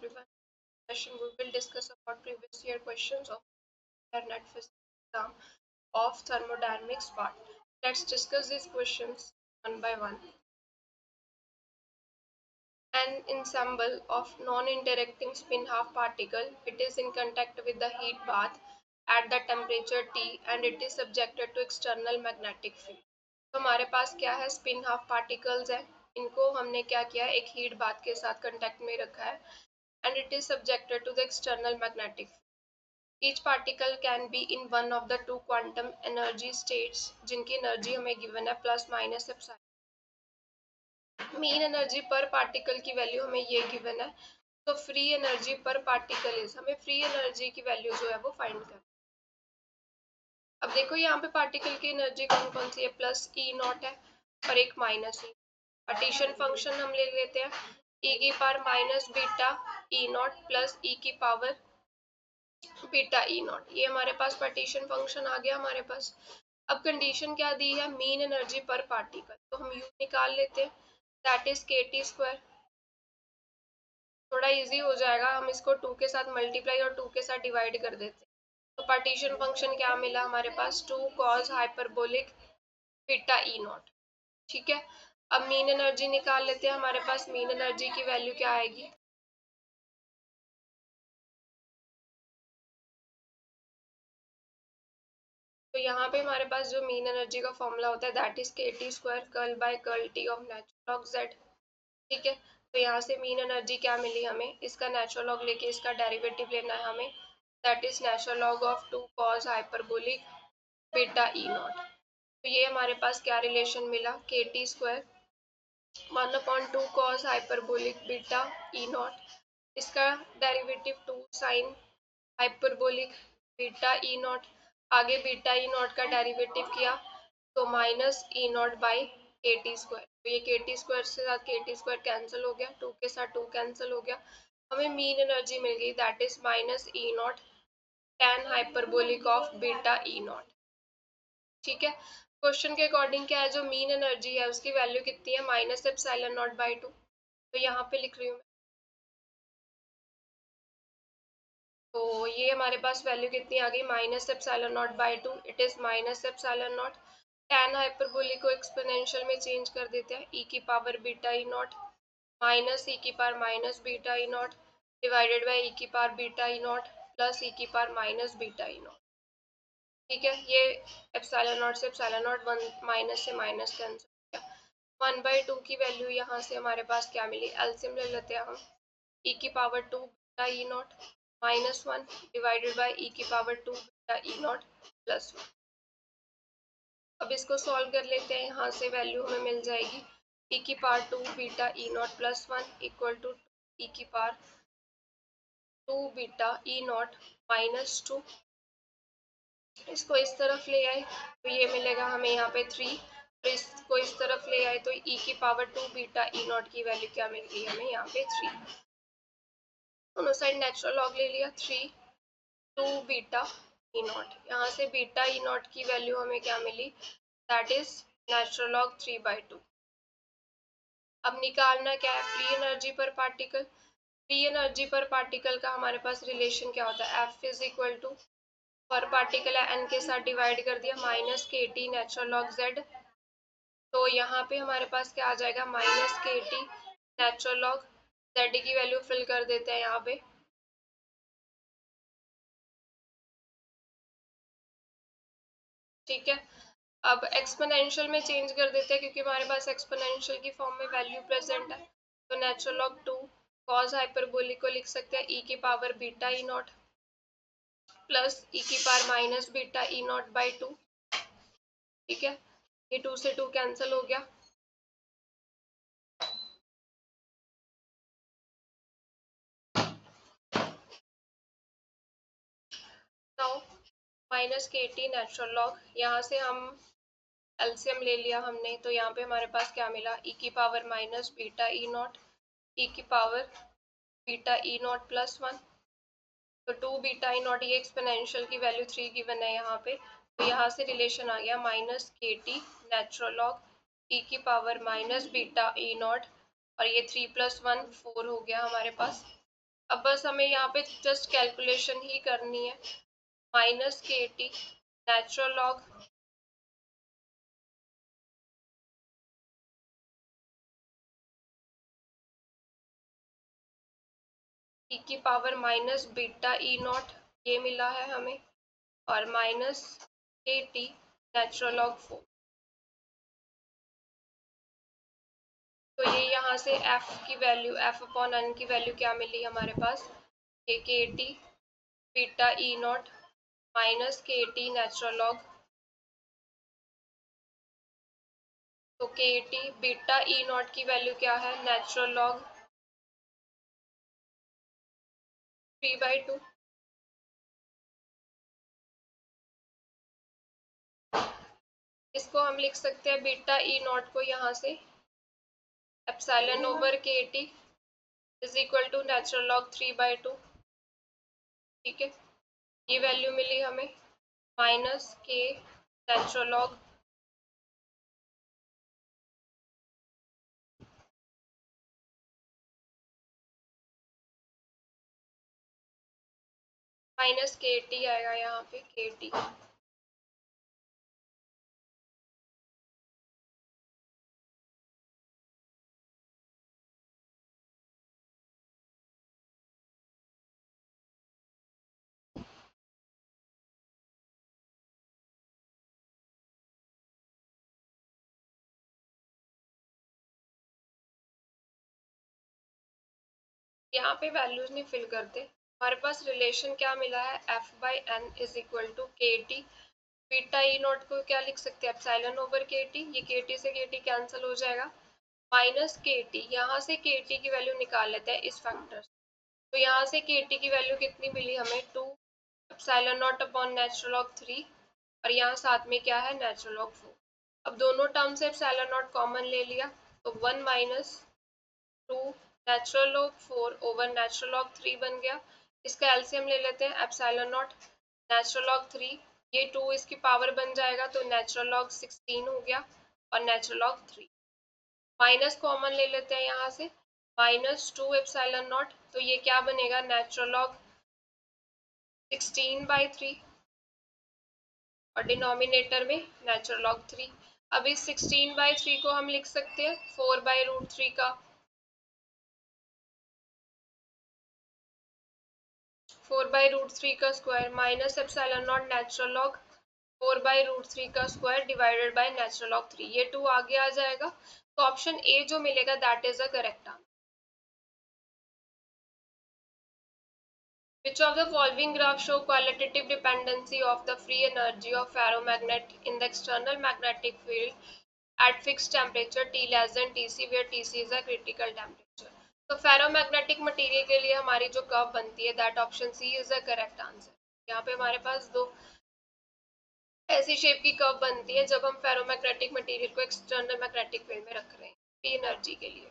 everyone. Session we will discuss about previous year questions of net physics exam of thermodynamics part. Let's discuss these questions one by one. An ensemble of non-interacting spin half particle. It is in contact with the heat bath at the temperature T and it is subjected to external magnetic field. तो हमारे पास क्या है, spin half particles है. इनको हमने क्या किया, एक हीट बाथ के साथ कांटेक्ट में रखा है and it is subjected to the external magnetic field. Each particle can be in one of the two quantum energy states जिनकी एनर्जी हमें गिवन है plus minus epsilon. Mean energy पर particle की वैल्यू हमें ये गिवन है, तो free energy पर पार्टिकल इज, हमें फ्री एनर्जी की वैल्यू जो है वो फाइंड कर. अब देखो यहाँ पे पार्टिकल की एनर्जी कौन कौन सी है, प्लस ई नॉट है और एक माइनस ई. पार्टीशन फंक्शन हम ले लेते हैं, ई की पावर माइनस बीटा ई नॉट प्लस ई की पावर बीटा ई नॉट. ये हमारे पास पार्टीशन फंक्शन आ गया हमारे पास. अब कंडीशन क्या दी है, मीन एनर्जी पर पार्टिकल, तो हम यू निकाल लेते हैं, that is k T square. थोड़ा इजी हो जाएगा, हम इसको 2 के साथ मल्टीप्लाई और 2 के साथ डिवाइड कर देते हैं. तो पार्टीशन फंक्शन क्या मिला हमारे पास, 2 cos hyperbolic beta E not. ठीक है. अब मीन एनर्जी निकाल लेते हैं, हमारे पास मीन एनर्जी की वैल्यू क्या आएगी, तो यहाँ पे हमारे पास जो मीन एनर्जी का फॉर्मूला होता है that is k T square curl by curl T of natural log z. ठीक है. तो यहाँ से मीन एनर्जी क्या मिली हमें, इसका नेचुरल लॉग लेके इसका डेरिवेटिव लेना है हमें, that is natural log of 2 cos hyperbolic beta E naught. तो ये हमारे पास क्या रिलेशन मिला, k T square 1/2 cos hyperbolic beta ई नॉट, इसका डेरिवेटिव 2 साइन हाइपरबोलिक बीटा ई नॉट. आगे बीटा ई नॉट का डेरिवेटिव किया तो minus e naught by k T square. तो ये के टी स्क्वायर से साथ के टी स्क्वायर कैंसिल हो गया, 2 के साथ 2 कैंसिल हो गया, हमें मीन एनर्जी मिल गई that is minus e not tan hyperbolic of beta E not. ठीक है. क्वेश्चन के अकॉर्डिंग क्या है, जो मीन एनर्जी है उसकी वैल्यू कितनी है, माइनस एप्सिलॉन नॉट बाई 2. तो यहाँ पे लिख रही हूँ. तो ये हमारे पास वैल्यू कितनी आ गई, minus epsilon not by 2. It is minus epsilon not. tan hyperbolic को एक्सपोनेंशियल में चेंज कर देते हैं, e की पावर बीटा ई नॉट माइनस e की power minus beta E not divided by e की पावर बीटा ई नॉट प्लस e की power minus beta E not. ठीक है. ये एप्सिलॉन नॉट से एप्सिलॉन नॉट वन माइनस से माइनस कैंसिल हो गया. 1/2 की वैल्यू यहाँ से हमारे पास क्या मिली, एलसीएम ले लेते हैं हम, e की power 2 beta E naught minus 1 divided by e की पावर 2 बीटा ई नॉट प्लस 1. अब इसको सॉल्व कर लेते हैं, यहाँ से वैल्यू हमें मिल जाएगी e की power 2 beta E naught plus 1 equal to e की पावर 2 बीटा ई नॉट माइनस 2. इसको इस तरफ ले आए तो ये मिलेगा हमें यहाँ पे 3, तो इसको इस तरफ ले आए तो e की पावर 2 बीटा ई नॉट की वैल्यू क्या मिल गई हमें यहाँ पे 3. दोनों साइड नेचुरल लॉग ले लिया, 3 2 बीटा ई नॉट. यहाँ से बीटा ई नॉट की वैल्यू हमें क्या मिली, दैट इज नेचुरल लॉग 3/2. अब निकालना क्या है, फ्री एनर्जी पर पार्टिकल. फ्री एनर्जी पर पार्टिकल का हमारे पास रिलेशन क्या होता है, एफ इज इक्वल टू पर पार्टिकल है एन के साथ डिवाइड कर दिया minus k T natural log z. तो यहाँ पे हमारे पास क्या आ जाएगा, minus k T natural log Z की वैल्यू फिल कर देते हैं यहाँ पे. ठीक है. अब एक्सपोनेंशियल में चेंज कर देते हैं क्योंकि हमारे पास एक्सपोनेंशियल की फॉर्म में वैल्यू प्रेजेंट है, तो नेचुरल लॉग 2 कॉस हाइपरबोलिक को लिख सकते हैं e की पावर बीटा ई नॉट प्लस e की power minus beta E naught by 2. ठीक है. ये 2 से 2 कैंसिल हो गया, now minus k T natural log, यहाँ से हम एलसीएम ले लिया हमने, तो यहाँ पे हमारे पास क्या मिला, e की power minus beta E not e की पावर बीटा ई नॉट प्लस 1. तो 2 बीटा ई नॉट, ये एक्सपोनेंशियल की वैल्यू 3 गिवन है यहाँ पे, तो यहाँ से रिलेशन आ गया minus k T natural log e की power minus beta E not और ये 3 + 1 4 हो गया हमारे पास. अब बस हमें यहाँ पे जस्ट कैलकुलेशन ही करनी है। Minus k T natural log ई की power minus beta E not, ये मिला है हमें, और minus k T natural log 4। तो ये यहाँ से f की वैल्यू, f अपॉन एन की वैल्यू क्या मिली हमारे पास, के टी बीटा ई naught minus k T natural log, तो के टी बीटा ई नॉट की वैल्यू क्या है, नेचुरल लॉग 3/2। इसको हम लिख सकते हैं बीटा ई नॉट को यहाँ से epsilon over k T is equal to natural log 3/2। ठीक है, ये वैल्यू मिली हमें, minus k natural log minus k T आएगा यहाँ पे, के टी। यहाँ पे वैल्यूज नहीं फिल करते, हमारे पास रिलेशन क्या मिला है, F by N is equal to k T beta E naught को क्या लिख सकते हैं, एप्सिलॉन ओवर के टी, ये के टी से के टी कैंसिल हो जाएगा, माइनस के टी, यहाँ से के टी की वैल्यू निकाल लेते हैं इस फैक्टर से। तो यहाँ से के टी की वैल्यू कितनी मिली हमें, 2 epsilon not upon natural log 3, और यहाँ साथ में क्या है, नेचुरल लॉग 4। अब दोनों टर्म से एप्सिलॉन नॉट कॉमन ले लिया, तो 1 minus 2 natural log 4 over natural log 3 बन गया। इसका एलसीएम ले लेते हैं, एप्सिलॉन नॉट नेचुरल लॉग 3, ये 2 इसकी पावर बन जाएगा तो नेचुरल लॉग 16 हो गया, और नेचुरल लॉग 3 माइनस कॉमन ले लेते हैं यहाँ से, माइनस 2 एप्सिलॉन नॉट, तो ये क्या बनेगा, नेचुरल लॉग 16/3, और डिनोमिनेटर में नेचुरल लॉग 3। अब इस 16/3 को हम लिख सकते हैं 4/√3 का, 4/√3 का square minus epsilon not natural log 4/√3 का square divided by natural log 3, ये 2 आगे आ जाएगा, तो ऑप्शन ए जो मिलेगा that is the correct answer. Which of the following graphs show qualitative dependency of the free energy of ferromagnet in the external magnetic field at fixed temperature T less than Tc, where Tc is a critical temperature? तो ferromagnetic material के लिए हमारी जो curve बनती है that option C is the correct answer. यहाँ पे हमारे पास दो ऐसी शेप की कर्व बनती है जब हम फेरोमैग्नेटिक मटेरियल को एक्सटर्नल मैग्नेटिक फील्ड में रख रहे हैं फ्री एनर्जी के लिए।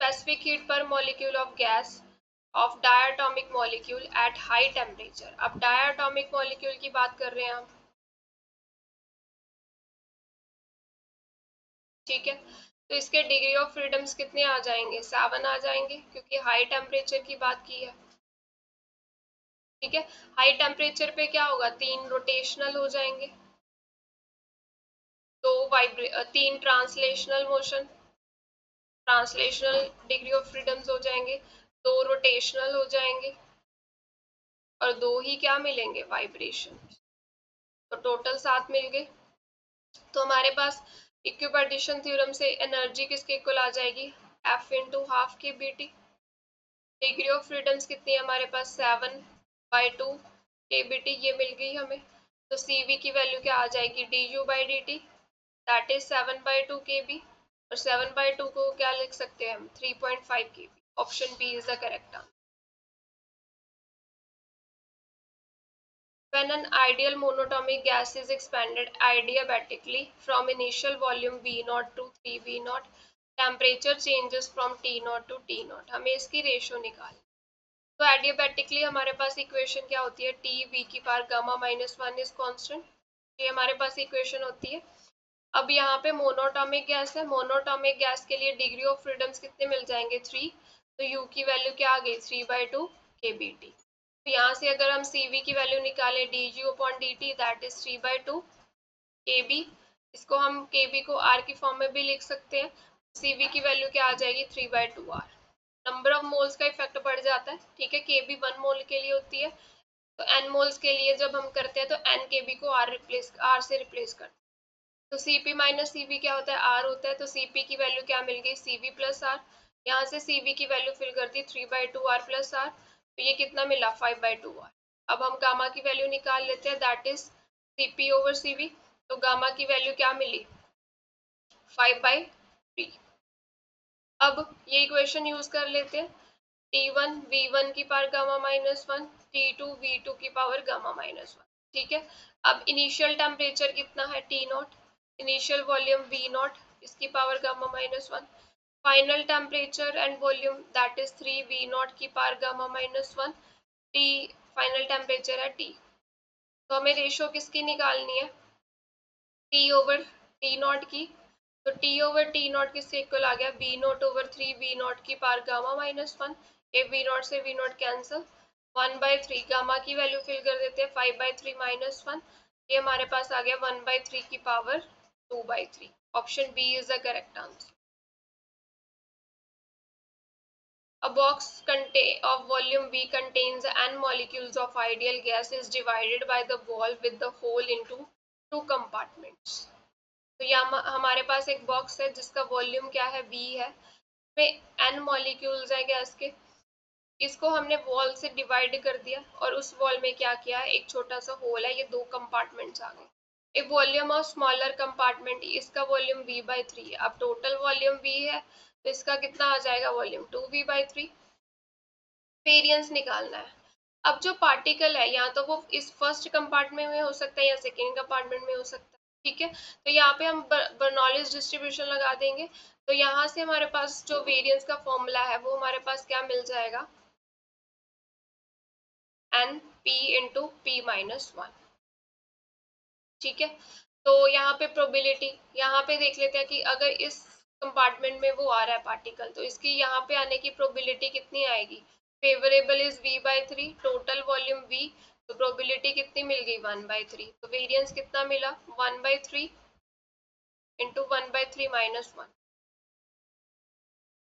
स्पेसिफिक हीट पर molecule of gas off diatomic molecule at high temperature. अब डायटोमिक मॉलिक्यूल की बात कर रहे हैं हम, ठीक है, तो इसके डिग्री ऑफ फ्रीडम्स कितने आ जाएंगे, 7 आ जाएंगे, क्योंकि हाई टेम्परेचर की बात की है। ठीक है, हाई टेम्परेचर पे क्या होगा, 3 रोटेशनल हो जाएंगे, तो तीन translational motion, translational degree of freedoms हो जाएंगे, 2 रोटेशनल हो जाएंगे, और 2 ही क्या मिलेंगे, वाइब्रेशन, तो टोटल 7 मिल गए। तो हमारे पास इक्विपार्टीशन थ्योरम से एनर्जी किसके इक्वल आ जाएगी, f into half k B T. Degree of freedoms कितनी है हमारे पास, 7/2 के बी टी, ये मिल गई हमें। तो सी वी की वैल्यू क्या आ जाएगी, D you by D T, that is 7/2 के बी, और 7/2 को क्या लिख सकते हैं हम, 3.5 k B. Option B is the correct answer. When an ideal monatomic gas is expanded adiabatically from initial volume V0 to 3V0, temperature changes from T0 to T0। हमें इसकी रेशियो निकाल, तो एडियाबैटिकली हमारे पास इक्वेशन क्या होती है, T V की power गामा-1 is constant, ये हमारे पास इक्वेशन होती है। अब यहाँ पे मोनोटॉमिक गैस है, मोनोटॉमिक गैस के लिए डिग्री ऑफ फ्रीडम्स कितने मिल जाएंगे, 3, तो u की वैल्यू क्या आ गई 3/2 kBt। तो यहाँ से अगर हम Cv की वैल्यू निकालें dg/dt दैट इज 3/2 kb। इसको हम kb को r की फॉर्म में भी लिख सकते हैं। Cv की वैल्यू क्या आ जाएगी 3/2 r। नंबर ऑफ मोल्स का इफेक्ट बढ़ जाता है, ठीक है। kb 1 मोल के लिए होती है, तो n मोल्स के लिए जब हम करते हैं तो n kb को r से रिप्लेस करते हैं। तो Cp माइनस Cv क्या होता है r होता है। तो Cp की वैल्यू क्या मिल गई Cv प्लस r। यहाँ से Cv की वैल्यू फिल कर दी 3/2 r प्लस r। तो ये कितना मिला 5/2 r। अब हम गामा की वैल्यू निकाल लेते हैं that is Cp over Cv। तो गामा की वैल्यू क्या मिली 5/3। अब ये इक्वेशन यूज कर लेते हैं T1 V1 की power gamma minus 1, T2 V2 की पावर गामा माइनस 1, ठीक है। अब इनिशियल टेम्परेचर कितना है T0, इनिशियल वॉल्यूम V0, इसकी power gamma minus 1, final temperature and volume that is 3V0 की power gamma minus 1, T final temperature है T। तो हमें रेशो किसकी निकालनी है T ओवर T0 की। तो T ओवर T0 किससे इक्वल आ गया V0 ओवर 3V0 की पावर गामा माइनस 1। ये V0 से V0 कैंसिल, 1/3 गामा की वैल्यू फिल कर देते हैं 5/3 माइनस 1। ये हमारे पास आ गया 1/3 की power 2/3। Option B is the correct answer. A box of volume V contains n molecules of ideal gas is divided by the wall with the hole into two compartments। तो यहाँ हमारे पास एक बॉक्स है जिसका वॉल्यूम क्या है V है, इसमें n मॉलिक्यूल्स है गैस के। इसको हमने वॉल से डिवाइड कर दिया और उस वॉल में क्या किया है एक छोटा सा होल है, ये दो कंपार्टमेंट्स आ गए। ए वॉल्यूम ऑफ स्मॉलर कंपार्टमेंट, इसका वॉल्यूम V/3 है। अब टोटल वॉल्यूम V है तो इसका कितना आ जाएगा वॉल्यूम 2V/3। वेरिएंस निकालना है। अब जो पार्टिकल है या तो वो इस फर्स्ट कंपार्टमेंट में हो सकता है या सेकेंड कंपार्टमेंट में हो सकता है, ठीक है। तो यहाँ पे हम बर्नौलीज डिस्ट्रीब्यूशन लगा देंगे। तो यहाँ से हमारे पास जो वेरिएंस का फॉर्मूला है वो हमारे पास क्या मिल जाएगा N P into P minus 1, ठीक है। तो यहाँ पे प्रोबेबिलिटी, यहाँ पे देख लेते हैं कि अगर इस कंपार्टमेंट में वो आ रहा है पार्टिकल तो इसकी यहाँ पे आने की प्रोबेबिलिटी कितनी आएगी। Favourable is V/3, total volume V, तो प्रोबेबिलिटी कितनी मिल गई 1/3। तो वेरिएंस कितना मिला 1/3 इंटू 1/3 माइनस 1।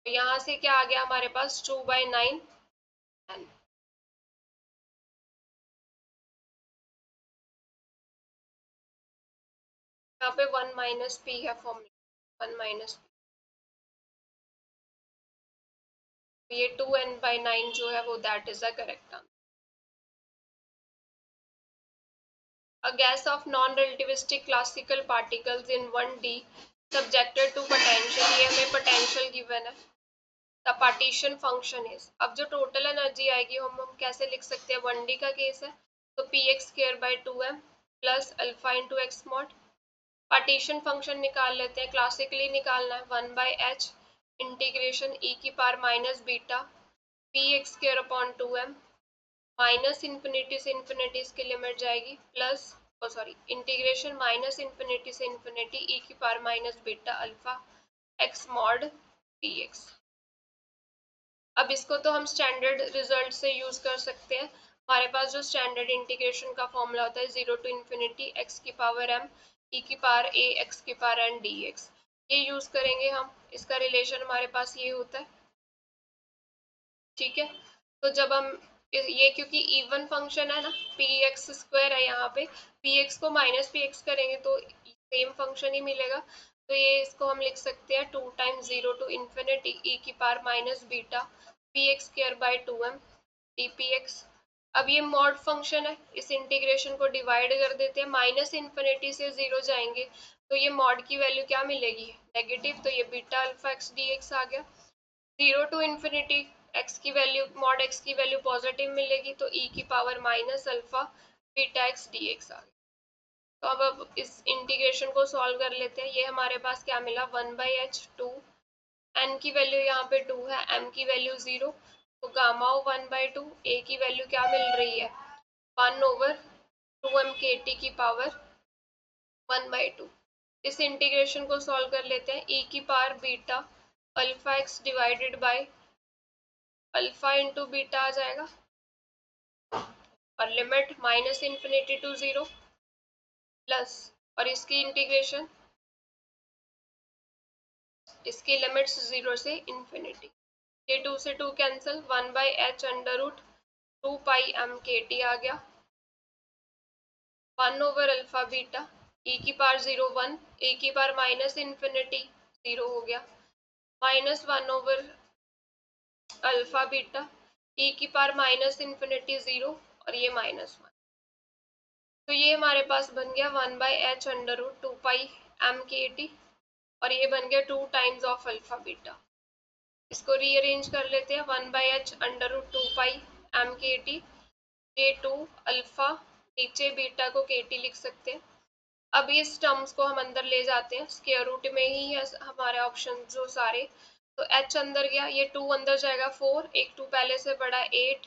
तो यहाँ से क्या आ गया हमारे पास 2/9 n। यहाँ पे 1 माइनस पी है फॉर्मूला 1 माइनस पी, ये 2n/9 जो है वो that is the correct answer. A gas of non-relativistic classical particles in 1D subjected to potential, ये हमें potential given है। The partition function is, अब जो total energy आएगी हम कैसे लिख सकते हैं 1D का केस है तो px² 2m plus alpha into x mod. Partition function निकाल लेते हैं, क्लासिकली निकालना है 1/h इंटीग्रेशन e की power minus beta px²/2m minus infinity से इन्फिनिटी इसकी लिमिट जाएगी plus sorry integration minus infinity से इन्फिनिटी ई की power minus beta alpha x mod dx। अब इसको तो हम स्टैंडर्ड रिजल्ट से यूज कर सकते हैं। हमारे पास जो स्टैंडर्ड इंटीग्रेशन का फॉर्मूला होता है 0 टू इन्फिनिटी एक्स की पावर m ई की पावर a एक्स की पावर n dx, ये यूज करेंगे हम। इसका रिलेशन हमारे पास ये होता है, ठीक है। तो जब हम ये क्योंकि इवन फंक्शन है ना पी एक्स स्क्वायर है, यहाँ पे पी एक्स को माइनस पी एक्स करेंगे तो सेम फंक्शन ही मिलेगा। तो ये इसको हम लिख सकते हैं 2 टाइम्स 0 टू इन्फिनिटी ई की power minus beta px²/2m dpx। अब ये मॉड फंक्शन है, इस इंटीग्रेशन को डिवाइड कर देते हैं, माइनस इन्फिनिटी से 0 जाएंगे तो ये मॉड की वैल्यू क्या मिलेगी नेगेटिव, तो ये बीटा अल्फा एक्स dx आ गया। 0 टू इन्फिनिटी एक्स की वैल्यू मॉड एक्स की वैल्यू पॉजिटिव मिलेगी तो ई की power minus alpha beta x dx आ गया। तो अब इस इंटीग्रेशन को सॉल्व कर लेते हैं। ये हमारे पास क्या मिला 1/h 2, n की वैल्यू यहाँ पे 2 है, m की वैल्यू 0, तो गामा 1/2, a की वैल्यू क्या मिल रही है 1/2m kt की पावर 1/2। इस इंटीग्रेशन को सॉल्व कर लेते हैं। e की power beta alpha x divided by alpha into beta आ जाएगा, और limit minus infinity to 0 plus, और इसकी इंटीग्रेशन, इसकी लिमिट्स 0 से इन्फिनिटी। ये 2 से 2 cancel, 1/h under root 2 pi m k T आ गया, 1 ओवर अल्फा बीटा, e की पावर 0 1, e की पावर माइनस इन्फिनिटी 0 हो गया, minus 1 over alpha beta, e की पावर माइनस इन्फिनिटी 0, और ये -1। तो ये हमारे पास बन गया 1/h under root 2 pi m k T, और ये बन गया 2 टाइम्स ऑफ अल्फा बीटा। इसको रीअरेंज कर लेते हैं, 1/h under root 2 pi m k T, ये 2 अल्फा, नीचे बीटा को के टी लिख सकते हैं। अब इस टर्म्स को हम अंदर ले जाते हैं, स्क्वायर रूट में ही है हमारे ऑप्शन जो सारे, तो h अंदर गया, ये 2 अंदर जाएगा 4, एक 2 पहले से पड़ा 8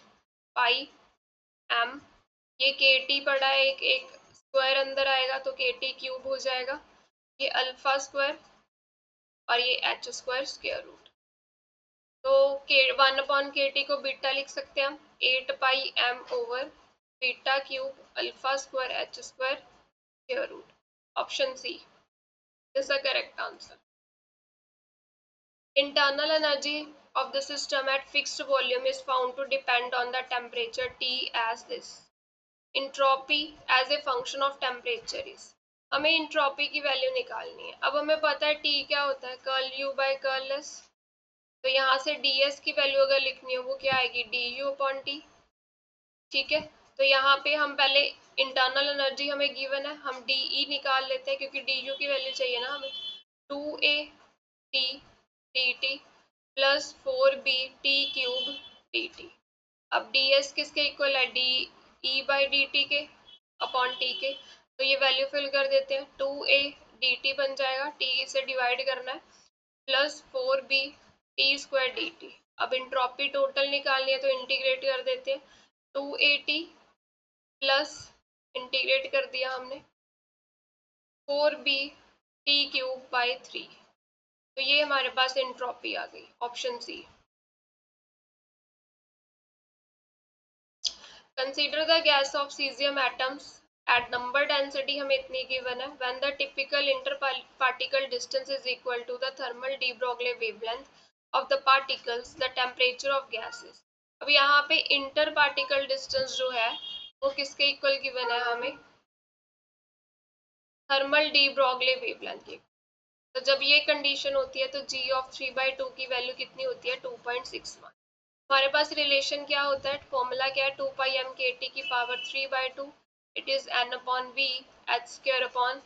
पाई m, ये के टी पड़ा है, एक स्क्वायर अंदर आएगा तो के टी क्यूब हो जाएगा, ये अल्फा स्क्वायर, और ये h स्क्वायर स्क्वायर रूट। तो के 1/kt को बीटा लिख सकते हैं हम, 8 pi m over beta cube alpha square h square square root. Option C is the correct answer. Internal energy of the system at fixed volume is found to depend on the temperature T as this. Entropy as a function of temperature is. हमें entropy की value निकालनी है। अब हमें पता है T क्या होता है, curl U by curl S. तो यहाँ से डी एस की वैल्यू अगर लिखनी हो वो क्या आएगी, डी यू अपॉन टी। ठीक है, तो यहाँ पे हम पहले इंटरनल एनर्जी हमें गिवन है, हम डी ई निकाल लेते हैं क्योंकि डी यू की वैल्यू चाहिए ना हमें। 2a T D T plus 4b T cube D T. अब डी एस किसके इक्वल है, D E by D T के अपॉन टी के। तो ये वैल्यू फिल कर देते हैं, 2a डी टी बन जाएगा, टी से डिवाइड करना है, plus 4b T square D T. अब इंट्रॉपी टोटल निकालनी है तो इंटीग्रेट कर देते हैं, 2a टी प्लस इंटीग्रेट कर दिया हमने 4b टी क्यूब बाई 3। तो ये हमारे पास एंट्रोपी आ गई, option C. Consider the gas of caesium atoms at number density, हमें इतनी गिवन है, when the typical inter particle distance is equal to the thermal de Broglie wavelength of the particles, the temperature of gases. अब यहाँ पे inter particle distance जो है वो किसके इक्वल गिवन है हमें, थर्मल डी ब्रोगली वेवलेंथ की। तो जब ये कंडीशन होती है तो जी ऑफ 3/2 की वैल्यू कितनी होती है, 2.61। हमारे पास रिलेशन क्या होता है, फॉर्मूला क्या है, 2 पाई m के टी की power 3/2, it is n upon v h square upon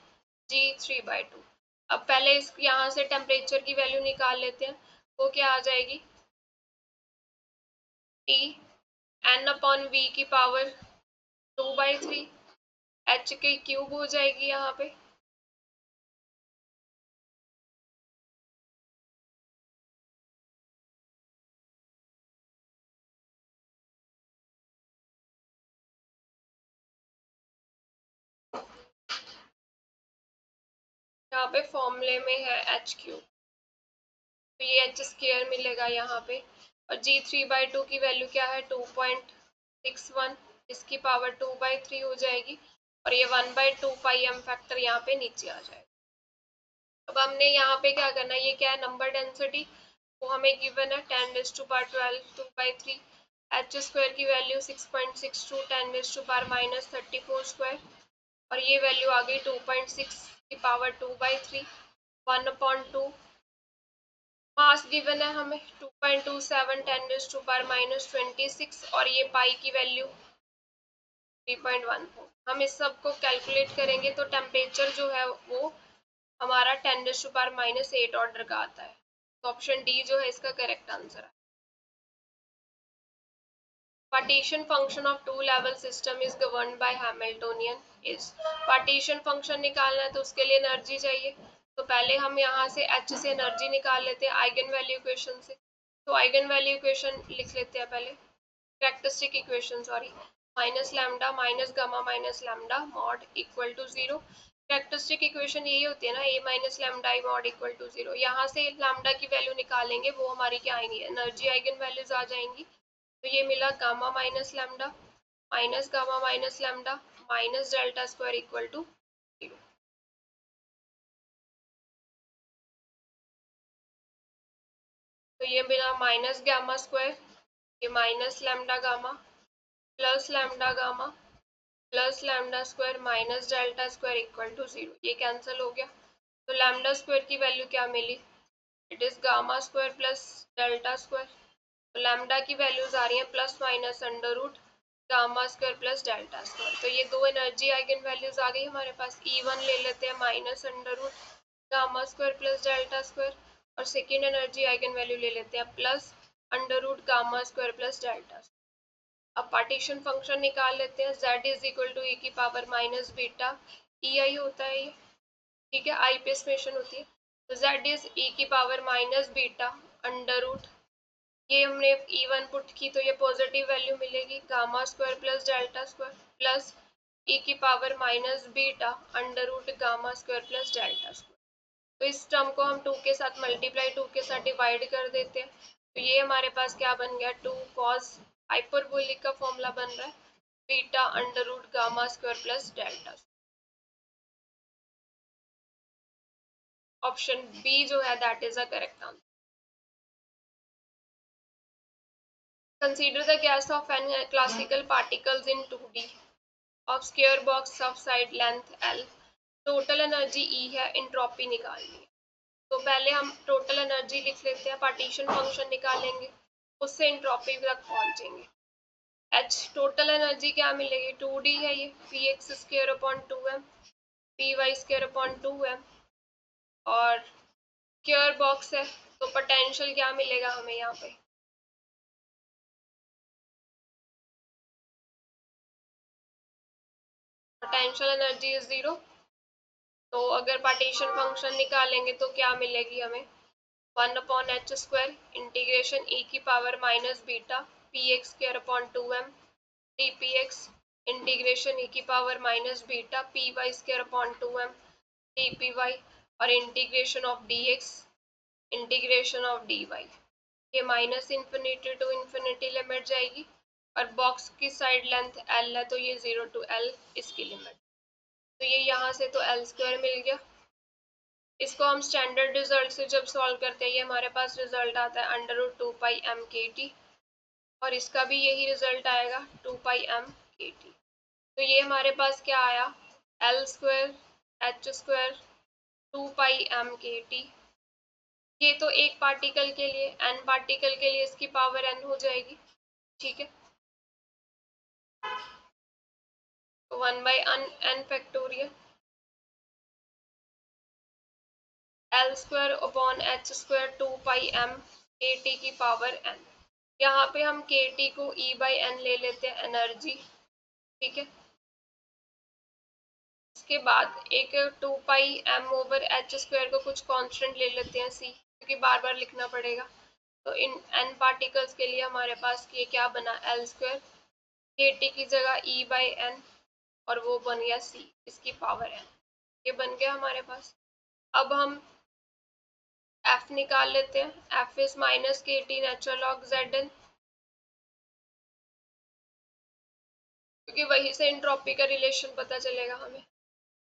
g 3/2। अब पहले इस यहाँ से टेम्परेचर की वैल्यू निकाल लेते हैं, वो क्या आ जाएगी, टी n अपॉन वी की पावर 2/3, h के क्यूब हो जाएगी यहाँ पे, यहाँ पे फॉर्मूले में है एच क्यूब, तो ये एच स्क्वायर मिलेगा यहाँ पे, और जी 3/2 की वैल्यू क्या है, 2.61, इसकी पावर 2/3 हो जाएगी, और ये 1/2 पाई एम फैक्टर यहाँ पे नीचे आ जाएगा। अब हमने यहाँ पे क्या करना है, ये क्या है, नंबर डेंसिटी, वो हमें गिवन है 10⁻12 2/3, एच स्क्वायर की वैल्यू 6.62 10⁻−34 स्क्वायर, और ये वैल्यू आ गई 2.6 की पावर 2/3, 1/2। मास गिवन है हमें 2.27 10⁻26, और ये पाई की वैल्यू 3.14। हम इस सब को कैलकुलेट करेंगे तो टेम्परेचर जो है वो हमारा 10⁻8 ऑर्डर का आता है। तो ऑप्शन डी जो है इसका करेक्ट आंसर है। Partition function of two level system is governed by Hamiltonian is. Partition function निकालना है तो उसके लिए एनर्जी चाहिए, तो पहले हम यहाँ से एच से एनर्जी निकाल लेते हैं आइगन वैल्यू इक्वेशन से। तो आइगन वैल्यू इक्वेशन लिख लेते हैं पहले, characteristic equation sorry, minus lambda minus gamma minus lambda mod equal to 0। Characteristic equation यही होती है ना, A minus lambda I mod equal to 0। यहाँ से लैम्डा की वैल्यू निकालेंगे, वो हमारी क्या आएंगी, एनर्जी आइगन वैल्यूज आ जाएंगी। तो ये मिला gamma minus lambda minus gamma minus lambda minus delta square equal to 0। तो ये मिला माइनस गामा स्क्वायर, ये minus lambda gamma plus lambda gamma plus lambda square minus delta square equal to 0। ये cancel हो गया। तो लैम्डा स्क्वायर की value क्या मिली, it is gamma square plus delta square. तो लैम्डा की वैल्यूज आ रही हैं plus minus under root gamma square plus delta square. तो ये दो एनर्जी आइगन वैल्यूज आ गई हमारे पास। E1 ले लेते हैं minus under root gamma square plus delta square, और सेकेंड एनर्जी आइगन वैल्यू ले लेते हैं plus under root gamma square plus delta. अब पार्टीशन फंक्शन निकाल लेते हैं, z is equal to e की power minus beta E i होता है ये, ठीक है, आई पे स्मेशन होती है। तो z इज e की power minus beta under root, ये हमने E1 पुट की तो ये पॉजिटिव वैल्यू मिलेगी, gamma square plus delta square plus e की power minus beta under root gamma square plus delta square. तो इस टर्म को हम 2 के साथ मल्टीप्लाई 2 के साथ डिवाइड कर देते हैं। तो ये हमारे पास क्या बन गया, 2 कॉस हाइपरबोलिक का फॉर्मूला बन रहा है beta under root gamma square plus delta. Option B जो है that is a correct answer. Consider the gas of N classical particles in 2D of square box of side length L। Total energy E है, entropy निकालनी है। तो पहले हम total energy लिख लेते हैं, पार्टीशन फंक्शन निकालेंगे, उससे इंट्रोपी तक पहुंचेंगे। H टोटल एनर्जी क्या मिलेगी, 2D है ये, P x square upon 2m P y square upon 2m, और स्क्वायर बॉक्स है तो पोटेंशियल क्या मिलेगा हमें यहाँ पे, पोटेंशियल एनर्जी इज 0। तो अगर पार्टीशन फंक्शन निकालेंगे तो क्या मिलेगी हमें, 1/h² इंटीग्रेशन e की power minus beta p x square upon 2m d p x integration e की power minus beta p y square upon 2m d p y, और integration of d x integration of d y. ये minus infinity to infinity limit जाएगी, और box की side length L है तो ये 0 to L इसकी लिमिट। तो ये यहाँ से तो L स्क्वायर मिल गया। इसको हम स्टैंडर्ड रिजल्ट से जब सॉल्व करते हैं, ये हमारे पास रिजल्ट आता है under root 2 pi m k T, और इसका भी यही रिजल्ट आएगा 2 पाई m के टी। तो ये हमारे पास क्या आया, L square h square 2 pi m k T. ये तो एक पार्टिकल के लिए, n पार्टिकल के लिए इसकी पावर n हो जाएगी, ठीक है। तो 1/n factorial L square upon h square 2 pi m k T की पावर n। यहाँ पे हम के टी को E/n ले लेते हैं एनर्जी, ठीक है। इसके बाद एक 2 pi m over h square को कुछ कांस्टेंट ले लेते हैं c, क्योंकि बार बार लिखना पड़ेगा। तो इन n पार्टिकल्स के लिए हमारे पास ये क्या बना, L स्क्वायर के टी की जगह E/n, और वो बन गया c इसकी पावर n। ये बन गया हमारे पास। अब हम f निकाल लेते हैं, f is minus k T natural log zn, क्योंकि वहीं से इंट्रोपी का रिलेशन पता चलेगा हमें।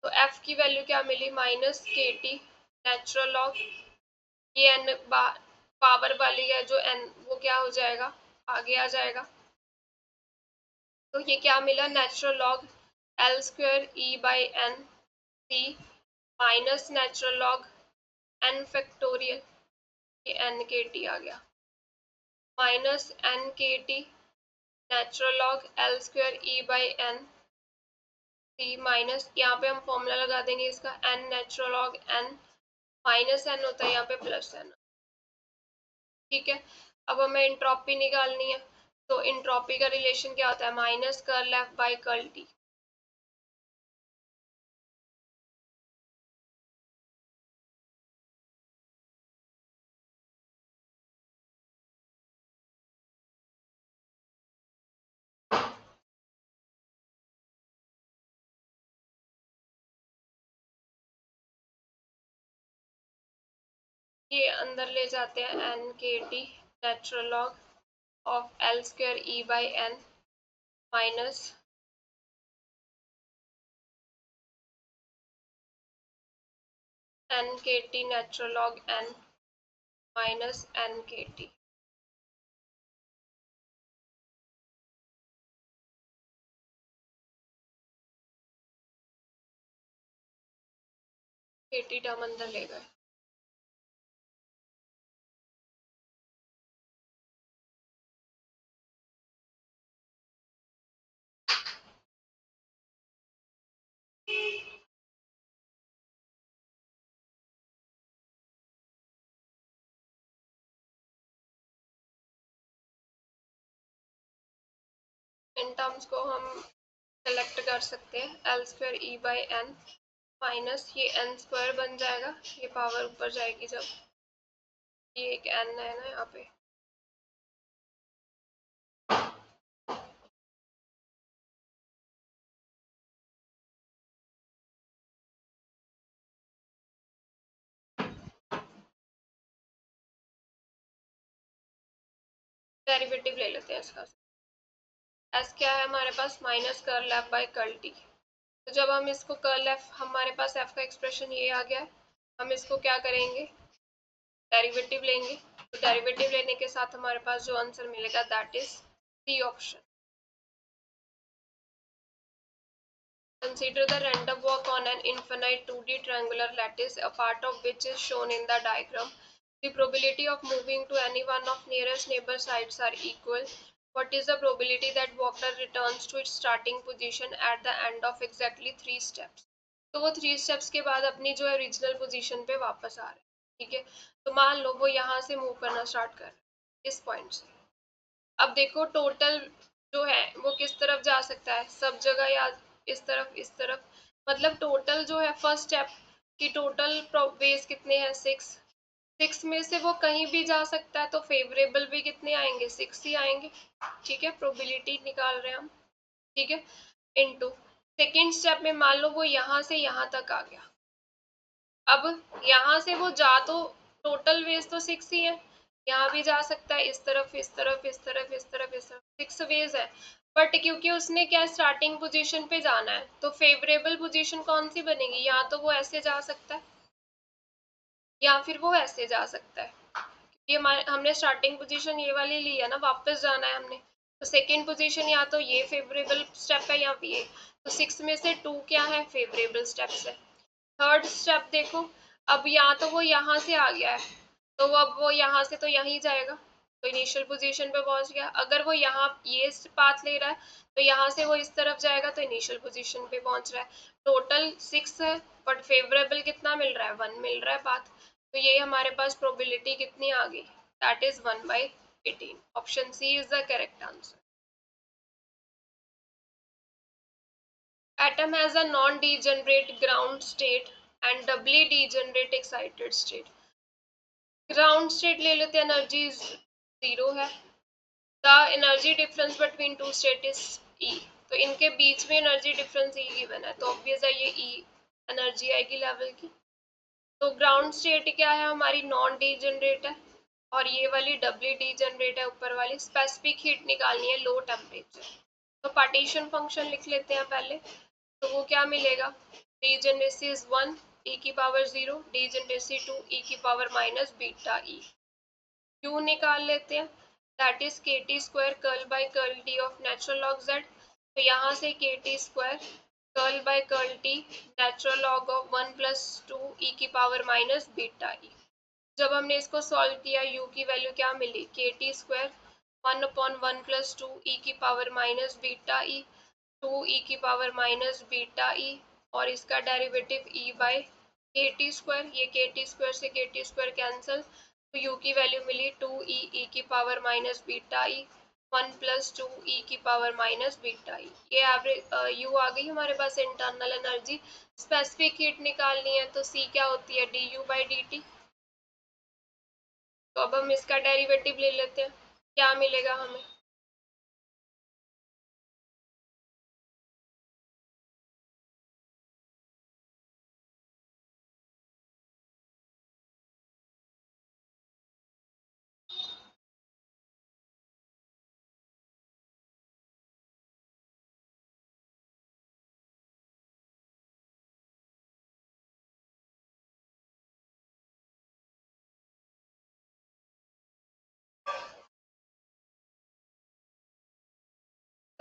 तो f की वैल्यू क्या मिली, minus k T natural log, ये n पावर वाली है जो n, वो क्या हो जाएगा, आगे आ जाएगा। तो ये क्या मिला, natural log L square E/n c minus natural log n factorial, ये n के टी आ गया, माइनस n के T natural log L square E/n c minus, यहाँ पे हम फॉर्मूला लगा देंगे इसका, n natural log n minus n होता है यहाँ पे प्लस n, ठीक है। अब हमें इंट्रोपी निकालनी है, तो इंट्रोपी का रिलेशन क्या होता है, minus curl F by curl T। ये अंदर ले जाते हैं n k T natural log of l square E by N minus n k T natural log n minus n k T. K T term अंदर ले गए। In terms को हम सेलेक्ट कर सकते हैं L square E by N minus ये N square बन जाएगा, ये पावर ऊपर जाएगी जब, ये एक एन है ना यहाँ पे। डेरिवेटिव ले लेते हैं इसका। एस क्या है हमारे पास, minus curl F by curl T. तो जब हम इसको कर्ल एफ, हमारे पास एफ का एक्सप्रेशन ये आ गया है, हम इसको क्या करेंगे, डेरिवेटिव लेंगे। तो डेरिवेटिव लेने के साथ हमारे पास जो आंसर मिलेगा that is C option. Consider the random walk on an infinite 2D triangular lattice, a part of which is shown in the diagram. The probability of moving to any one of nearest neighbor sides are equal. What is the probability that walker returns to its starting position at the end of exactly 3 steps? तो वो 3 steps के बाद अपनी जो original position पे वापस आ रहे हैं, ठीक है। तो मान लो वो यहाँ से मूव करना स्टार्ट कर रहे हैं इस पॉइंट से। अब देखो टोटल जो है वो किस तरफ जा सकता है, सब जगह, या इस तरफ, मतलब टोटल जो है फर्स्ट स्टेप की टोटल बेस कितने हैं, 6। 6 में से वो कहीं भी जा सकता है, तो फेवरेबल भी कितने आएंगे, 6 ही आएंगे, ठीक है। प्रोबेबिलिटी निकाल रहे हैं हम, ठीक है, इनटू सेकेंड स्टेप में मान लो वो यहाँ से यहाँ तक आ गया। अब यहाँ से वो जा तो टोटल वेज तो 6 ही है, यहाँ भी जा सकता है, इस तरफ, इस तरफ, इस तरफ, इस तरफ, इस तरफ, 6 वेज है। बट क्योंकि उसने क्या स्टार्टिंग पोजीशन पे जाना है, तो फेवरेबल पोजीशन कौन सी बनेगी, या तो वो ऐसे जा सकता है या फिर वो ऐसे जा सकता है। ये हमने स्टार्टिंग पोजीशन ये वाली ली है ना, वापस जाना है हमने, तो सेकेंड पोजीशन या तो ये फेवरेबल स्टेप है या फिर ये, तो 6 में से 2 क्या है, फेवरेबल स्टेप्स है। थर्ड स्टेप देखो, अब यहाँ तो वो यहाँ से आ गया है, तो अब वो यहाँ से तो यहीं जाएगा, तो इनिशियल पोजीशन पे पहुंच गया। अगर वो यहाँ ये पाथ ले रहा है, तो यहाँ से वो इस तरफ जाएगा, तो इनिशियल पोजीशन पे पहुंच रहा है। टोटल 6 है, बट फेवरेबल कितना मिल रहा है, 1 मिल रहा है पाथ। तो ये हमारे पास प्रोबेबिलिटी कितनी आ गई, that is 1/18। Option C is the correct answer. Atom has a non-degenerate ground state and doubly degenerate excited state. Ground state ले लेते हैं, एनर्जी 0 है। The energy difference between two state is E, तो इनके बीच में एनर्जी डिफरेंस ई given है, तो obvious है ये ई एनर्जी आएगी लेवल की। तो ग्राउंड स्टेट क्या है हमारी, नॉन डीजनरेट है, और ये वाली डबली डीजनरेट है ऊपर वाली। स्पेसिफिक हीट निकालनी है, लो टेम्परेचर, तो पार्टीशन फंक्शन लिख लेते हैं पहले। तो वो क्या मिलेगा, डीजनरेसी इज 1 ई की पावर 0, डीजनरेसी 2 ई की power minus beta E. Q निकाल लेते हैं, that is k T square curl by curl T of natural log z. तो यहाँ से k T square curl by curl T natural log of 1 plus 2 e की power minus beta ई। जब हमने इसको सॉल्व किया, u की वैल्यू क्या मिली, के टी स्क्वायर 1/1 प्लस 2 ई की पावर माइनस बीटा ई, 2 ई की पावर माइनस बीटा ई, और इसका डेरिवेटिव ई बाय के टी स्क्वायर, ये के टी स्क्वायर से के टी स्क्वायर कैंसिल, तो u की वैल्यू मिली 2 ई की पावर माइनस बीटा ई, 1 प्लस 2 ई की पावर माइनस बीटा ई। ये एवरेज u आ गई हमारे पास इंटरनल एनर्जी। स्पेसिफिक हीट निकालनी है, तो c क्या होती है, D you by D T. तो अब हम इसका डेरिवेटिव ले लेते हैं, क्या मिलेगा हमें,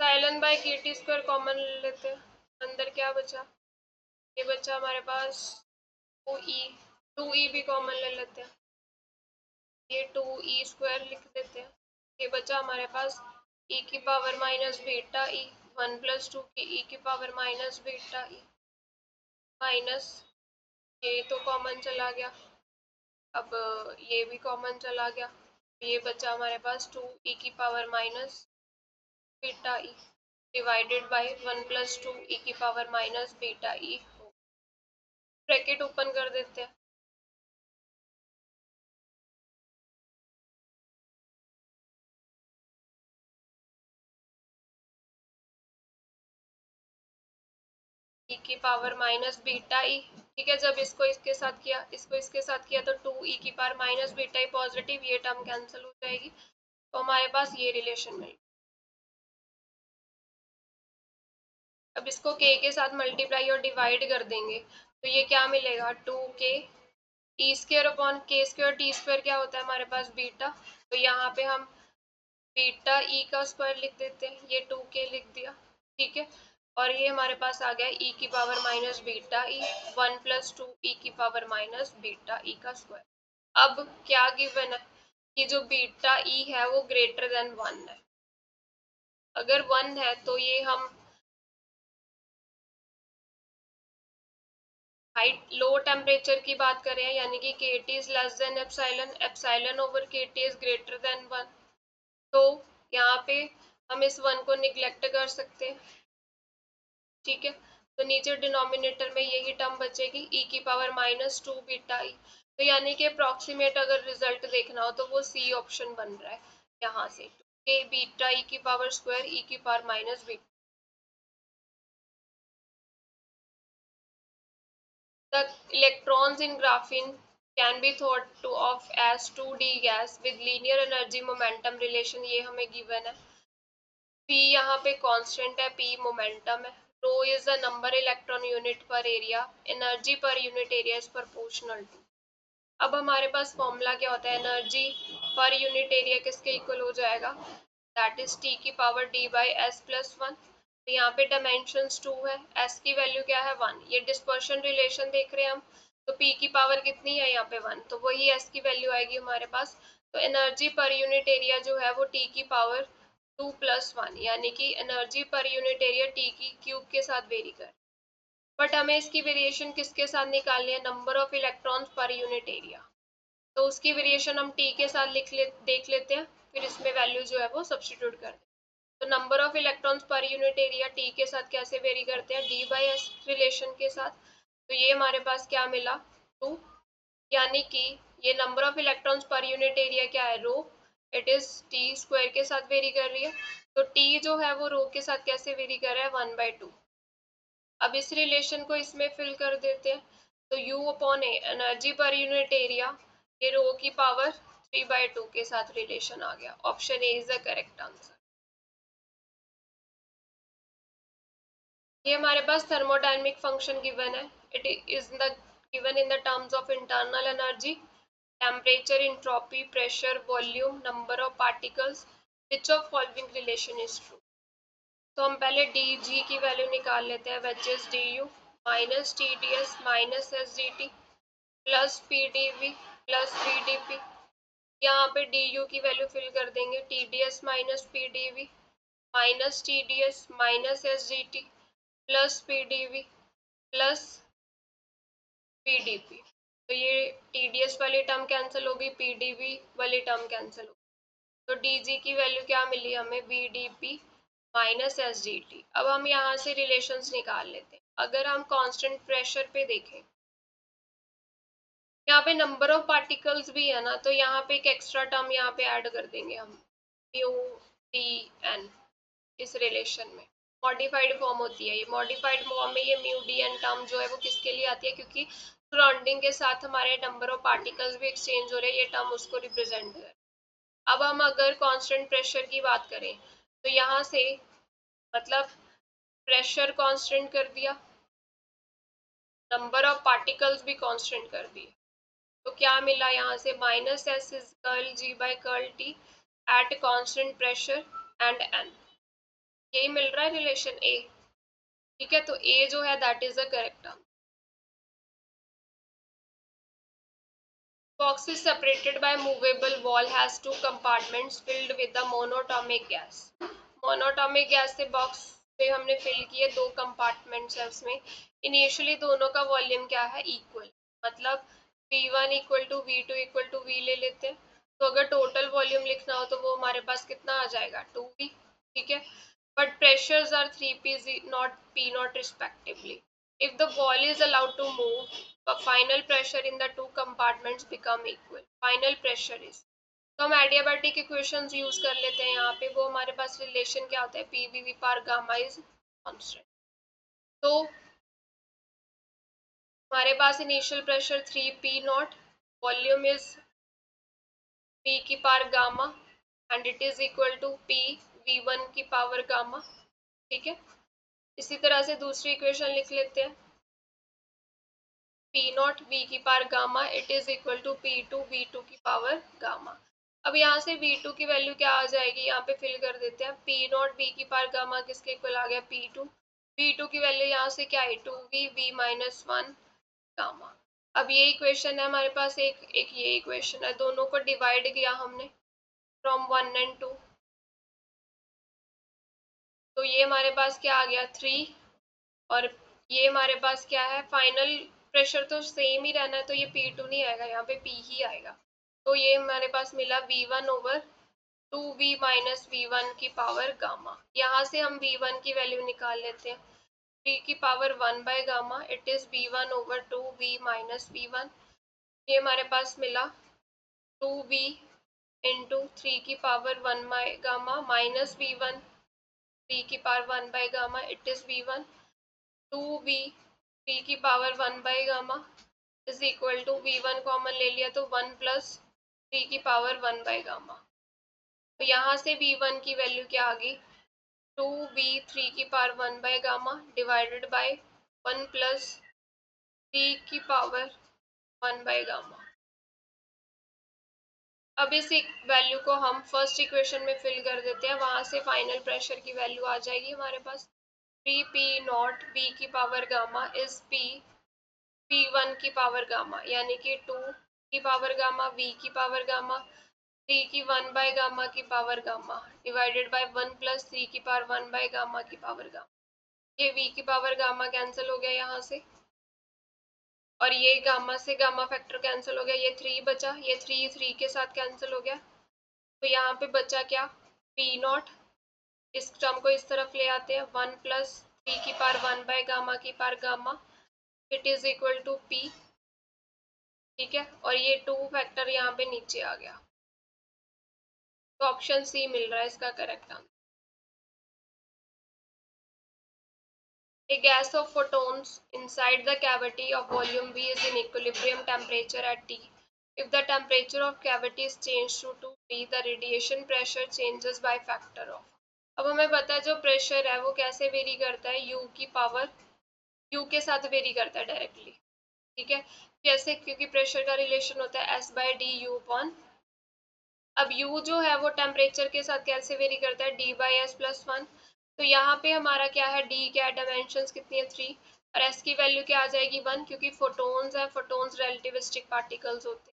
साइलन बाय के टी स्क्वायर कॉमन ले लेते हैं, अंदर क्या बचा, ये बचा हमारे पास 2e, 2e भी कॉमन ले लेते हैं, ये 2e स्क्वायर लिख देते हैं, ये बचा हमारे पास e की पावर माइनस बीटा ई, 1 + 2 की e की power minus beta E minus, ये तो कॉमन चला गया, अब ये भी कॉमन चला गया, ये बचा हमारे पास 2e की power minus beta E divided by 1 + 2 e की पावर माइनस बीटा ई, ब्रैकेट ओपन कर देते हैं, e की पावर माइनस बीटा ई, ठीक है। जब इसको इसके साथ किया, इसको इसके साथ किया, तो 2e की पावर माइनस बीटा ई पॉजिटिव, ये टर्म कैंसिल हो जाएगी, तो हमारे पास ये रिलेशन मिल, अब इसको k के साथ मल्टीप्लाई और डिवाइड कर देंगे, तो ये क्या मिलेगा, 2k टी स्क्र अपॉन के स्क्र, टी स्क्र क्या होता है हमारे पास बीटा, तो यहाँ पे हम बीटा ई का स्क्वायर लिख देते हैं, ये 2k लिख दिया, ठीक है। और ये हमारे पास आ गया e की पावर माइनस बीटा ई, 1 + 2 e की पावर माइनस बीटा ई का स्क्वायर। अब क्या गिवन है कि जो बीटा ई है वो ग्रेटर देन 1 है, अगर 1 है तो ये हम हाइट लो टेम्परेचर की बात करें, यानी कि के T is less than epsilon, epsilon over k T is greater than 1, तो यहाँ पे हम इस 1 को निग्लेक्ट कर सकते हैं, ठीक है। तो नीचे डिनोमिनेटर में यही टर्म बचेगी e की पावर माइनस 2 बीटा ई, तो यानी कि अप्रॉक्सीमेट अगर रिजल्ट देखना हो तो वो सी ऑप्शन बन रहा है यहाँ से, के बीटा ई की पावर स्क्वायर ई की power minus beta. The electrons in graphene can be thought to of as 2D gas with linear energy momentum relation, ये हमें given है। P यहाँ पे कांस्टेंट है, P मोमेंटम है, rho is the number electron unit per area, energy per unit area is proportional to. अब हमारे पास formula क्या होता है, एनर्जी पर यूनिट एरिया किसके इक्वल हो जाएगा, दैट इज टी की power D by S plus 1, तो यहाँ पे डायमेंशंस 2 है, एस की वैल्यू क्या है 1, ये डिस्पर्शन रिलेशन देख रहे हैं हम, तो पी की पावर कितनी है यहाँ पे 1, तो वही एस की वैल्यू आएगी हमारे पास, तो एनर्जी पर यूनिट एरिया जो है वो टी की पावर 2 + 1, यानी कि energy per unit area T की क्यूब के साथ वेरी कर, बट हमें इसकी वेरिएशन किसके साथ निकालनी है, नंबर ऑफ इलेक्ट्रॉन्स पर यूनिट एरिया, तो उसकी वेरिएशन हम टी के साथ देख लेते हैं, फिर इसमें वैल्यू जो है वो सब्सटीट्यूट कर दें, तो नंबर ऑफ इलेक्ट्रॉन्स पर यूनिट एरिया टी के साथ कैसे वेरी करते हैं, डी बाई एस रिलेशन के साथ, तो ये हमारे पास क्या मिला 2, यानी कि ये नंबर ऑफ इलेक्ट्रॉन्स पर यूनिट एरिया क्या है रो, इट इज टी स्क्वायर के साथ वेरी कर रही है, तो टी जो है वो रो के साथ कैसे वेरी कर रहा है 1/2, अब इस रिलेशन को इसमें फिल कर देते हैं, तो U अपॉन ए एनर्जी पर यूनिट एरिया, ये रो की पावर 3/2 के साथ रिलेशन आ गया, option A is the correct answer. ये हमारे पास थर्मोडायनेमिक फंक्शन गिवन है, it is the given in the terms of internal energy, temperature, entropy, pressure, volume, number of particles, which of following relation is true. तो हम पहले D G की value निकाल लेते हैं, which is d U minus T d S minus S d T plus P d V plus V d P, यहाँ पे d U की वैल्यू फिल कर देंगे, T d S minus P d V minus T d S minus S d T plus P d V plus P d P, तो ये T d S वाली term cancel होगी, P d V वाली term cancel होगी, तो d G की value क्या मिली हमें, V d P minus S d T. अब हम यहाँ से रिलेशंस निकाल लेते हैं, अगर हम कांस्टेंट प्रेशर पे देखें, यहाँ पे नंबर ऑफ पार्टिकल्स भी है ना, तो यहाँ पे एक एक्स्ट्रा टर्म यहाँ पे ऐड कर देंगे हम, म्यू टी एन, इस रिलेशन में मॉडिफाइड फॉर्म होती है, ये मॉडिफाइड फॉर्म में ये म्यू डी एन टर्म जो है वो किसके लिए आती है, क्योंकि सराउंडिंग के साथ हमारे नंबर ऑफ पार्टिकल्स भी एक्सचेंज हो रहे हैं, ये टर्म उसको रिप्रेजेंट कर। अब हम अगर कांस्टेंट प्रेशर की बात करें, तो यहाँ से मतलब प्रेशर कांस्टेंट कर दिया, नंबर ऑफ पार्टिकल्स भी कांस्टेंट कर दिए, तो क्या मिला यहाँ से, minus S is curl G by curl T at constant pressure and N, यही मिल रहा है रिलेशन ए। ठीक है, तो ए जो है that is the correct answer. Box is separated by movable wall has two compartments filled with the monatomic gas. Monatomic gas से बॉक्स पे हमने फिल किए, दो कंपार्टमेंट्स है उसमें। इनिशियली दोनों का वॉल्यूम क्या है, इक्वल, मतलब V1 equal to V2 equal to V ले लेते हैं। तो अगर टोटल वॉल्यूम लिखना हो तो वो हमारे पास कितना आ जाएगा, 2V। ठीक है, but pressures are 3P not P not respectively. If the wall is allowed to move, the final pressure in the two compartments become equal. Final pressure is, तो हम एडियाबैटिक इक्वेशंस यूज कर लेते हैं यहाँ पे। वो हमारे पास रिलेशन क्या होता है, P V power gamma is constant. तो हमारे पास initial pressure 3P naught, volume is P की power gamma and it is equal to P V1 की पावर गामा। ठीक है, इसी तरह से दूसरी इक्वेशन लिख लेते हैं, P नॉट V की power gamma it is equal to P2 V2 की पावर गामा। अब यहाँ से V2 की वैल्यू क्या आ जाएगी, यहाँ पे फिल कर देते हैं। P नॉट V की पावर गामा किसके इक्वल आ गया, P2। V2 की वैल्यू यहाँ से क्या है, 2V V माइनस 1 गामा। अब ये इक्वेशन है हमारे पास, एक ये इक्वेशन है, दोनों को डिवाइड किया हमने फ्रॉम 1 एंड 2, तो ये हमारे पास क्या आ गया 3। और ये हमारे पास क्या है, फाइनल प्रेशर तो सेम ही रहना है, तो ये P2 नहीं आएगा, यहाँ पे P ही आएगा। तो ये हमारे पास मिला V1 over 2V minus V1 की पावर गामा। यहाँ से हम V1 की वैल्यू निकाल लेते हैं, 3 की power 1 by gamma it is V1 over 2V minus V1। ये हमारे पास मिला 2V इंटू 3 की power 1 by gamma minus V1, 3 की power 1 by gamma it is V1। 2V 3 की power 1 by gamma is equal to V1 common ले लिया तो 1 plus 3 की पावर 1 बाय गामा। तो यहाँ से V1 की वैल्यू क्या आ गई, 2V 3 की power 1 by gamma divided by 1 plus 3 की पावर 1 बाय गामा। अब इस वैल्यू को हम फर्स्ट इक्वेशन में फिल कर देते हैं, वहां से फाइनल प्रेशर की वैल्यू आ जाएगी हमारे पास 3P नॉट V की पावर गामा इज P1 की पावर गामा, यानी कि 2 की पावर गामा V की पावर गामा 3 की 1 बाय गामा की power gamma divided by 1 plus 3 की पावर 1 बाय गामा की पावर गामा। ये V की पावर गामा कैंसिल हो गया यहाँ से, और ये गामा से गामा फैक्टर कैंसिल हो गया, ये 3 बचा, ये 3 के साथ कैंसिल हो गया। तो यहाँ पे बचा क्या, P नॉट, इस टर्म को इस तरफ ले आते हैं, 1 प्लस 3 की पावर 1 बाय गामा की power gamma it is equal to P। ठीक है, और ये 2 फैक्टर यहाँ पे नीचे आ गया, तो ऑप्शन सी मिल रहा है इसका correct answer. A gas of photons inside the cavity of volume V is in equilibrium temperature at T. If the temperature of cavity is changed to 2T, the radiation pressure changes by factor of। अब हमें पता है जो pressure है वो कैसे very करता है, U की पावर U के साथ वेरी करता है डायरेक्टली। ठीक है, कैसे, क्योंकि प्रेशर का रिलेशन होता है S by d U upon. अब U जो है वो टेम्परेचर के साथ कैसे वेरी करता है, D बाई एस प्लस 1। तो यहाँ पे हमारा क्या है, D क्या है, डायमेंशंस कितनी है 3, और S की वैल्यू क्या आ जाएगी 1, क्योंकि फोटोन्स है, फोटोन्स रिलेटिविस्टिक पार्टिकल्स होते हैं।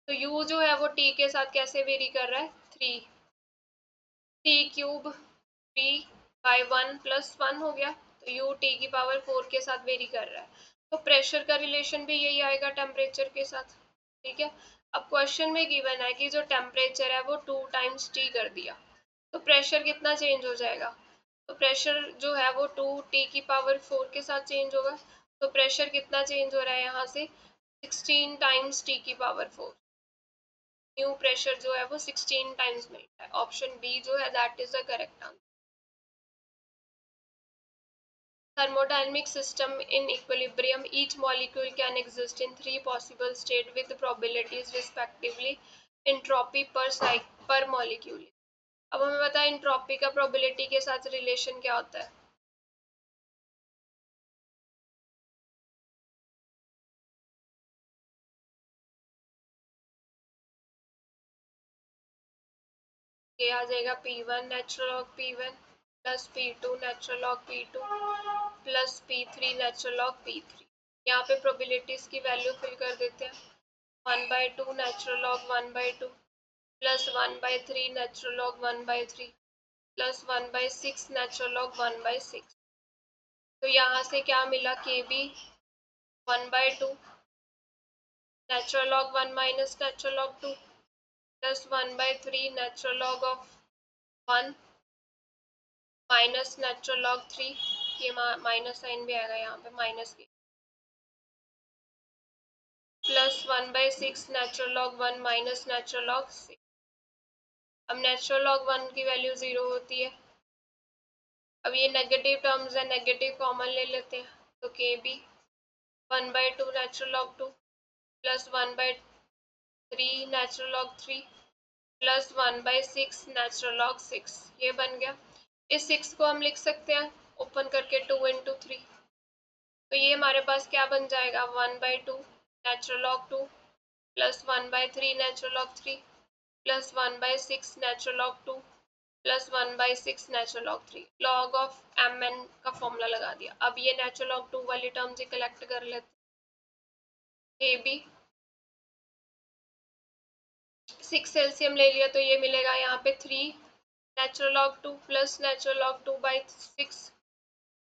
तो U जो है वो T के साथ कैसे वेरी कर रहा है, 3, T क्यूब 3 बाई 1 प्लस 1 हो गया, तो U T की पावर 4 के साथ वेरी कर रहा है। तो प्रेशर का रिलेशन भी यही आएगा टेम्परेचर के साथ। ठीक है, अब क्वेश्चन में गिवन है कि जो टेम्परेचर है वो 2 टाइम्स T कर दिया, तो प्रेशर कितना चेंज हो जाएगा, तो प्रेशर जो है वो 2T की पावर 4 के साथ चेंज होगा। तो प्रेशर कितना चेंज हो रहा है यहाँ से, 16 टाइम्स T की पावर 4। न्यू प्रेशर जो है वो 16 टाइम्स मिलता है। ऑप्शन बी जो है that is the correct answer. Thermodynamic system in equilibrium, each molecule can exist in three possible states with probabilities respectively entropy per molecule। अब हमें पता है इंट्रोपी का प्रोबेबिलिटी के साथ रिलेशन क्या होता है, ये आ जाएगा P1 natural of P1 plus P2 natural log P2 plus P3 natural log P3। यहाँ पे प्रोबेबिलिटीज की वैल्यू फिल कर देते हैं। 1/2 natural log 1/2 plus 1/3 natural log 1/3 plus 1/6 natural log 1/6। तो यहाँ से क्या मिला, k B 1/2 natural log 1 minus natural log 2 plus 1/3 natural log of 1 minus natural log 3। ये माइनस साइन भी आएगा यहाँ पे माइनस के, plus 1/6 natural log 1 minus natural log 6। अब नेचुरल लॉग 1 की वैल्यू 0 होती है। अब ये नेगेटिव टर्म्स है, नेगेटिव कॉमन ले लेते हैं, तो k B 1/2 natural log 2 plus 1/3 natural log 3 plus 1/6 natural log 6। ये बन गया। इस 6 को हम लिख सकते हैं ओपन करके 2 × 3। तो ये हमारे पास क्या बन जाएगा, 1/2 natural log 2 plus 1/3 natural log 3 plus 1/6 natural log 2 plus 1/6 natural log 3। Log of M N का फॉर्मूला लगा दिया। अब ये नेचुरल लॉग 2 वाली टर्म्स ही कलेक्ट कर लेते हैं। ए बी 6 एलसीएम ले लिया तो ये मिलेगा यहाँ पे 3 natural log 2 plus natural log 2/6